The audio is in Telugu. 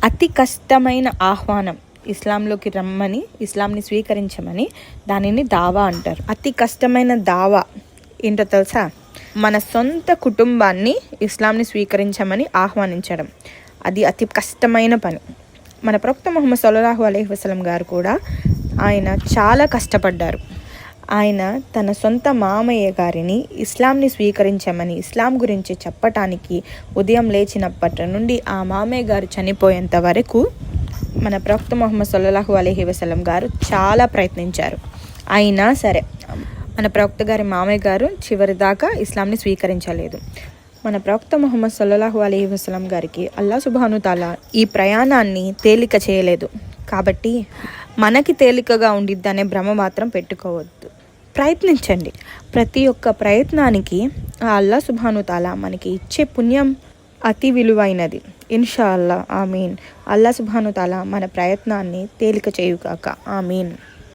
అతి కష్టమైన ఆహ్వానం ఇస్లాంలోకి రమ్మని, ఇస్లాంని స్వీకరించమని, దానిని దావా అంటారు. అతి కష్టమైన దావా ఏంటో తెలుసా? మన సొంత కుటుంబాన్ని ఇస్లాంని స్వీకరించమని ఆహ్వానించడం. అది అతి కష్టమైన పని. మన ప్రవక్త ముహమ్మద్ సల్లల్లాహు అలైహి వసల్లం గారు కూడా ఆయన చాలా కష్టపడ్డారు. ఆయన తన సొంత మామయ్య గారిని ఇస్లాంని స్వీకరించమని, ఇస్లాం గురించి చెప్పటానికి ఉదయం లేచినప్పటి నుండి ఆ మామయ్య గారు చనిపోయేంత వరకు మన ప్రవక్త ముహమ్మద్ సల్లల్లాహు అలైహి వసల్లం గారు చాలా ప్రయత్నించారు. అయినా సరే మన ప్రవక్త గారి మామయ్య గారు చివరి దాకా ఇస్లాంని స్వీకరించలేదు. మన ప్రవక్త ముహమ్మద్ సల్లల్లాహు అలైహి వసల్లం గారికి అల్లాహ్ సుబ్హానహు తాలా ఈ ప్రయాణాన్ని తేలిక చేయలేదు. కాబట్టి మనకి తేలికగా ఉండిద్దనే భ్రమ మాత్రం పెట్టుకోవద్దు. ప్రయత్నించండి. ప్రతి ఒక్క ప్రయత్నానికి ఆ అల్లాహ్ సుబ్హానహు తాలా మనకి ఇచ్చే పుణ్యం అతి విలువైనది. ఇన్షా అల్లా. ఆమీన్. అల్లాహ్ సుబ్హానహు తాలా మన ప్రయత్నాన్ని తేలిక చేయుగాక. ఆమీన్.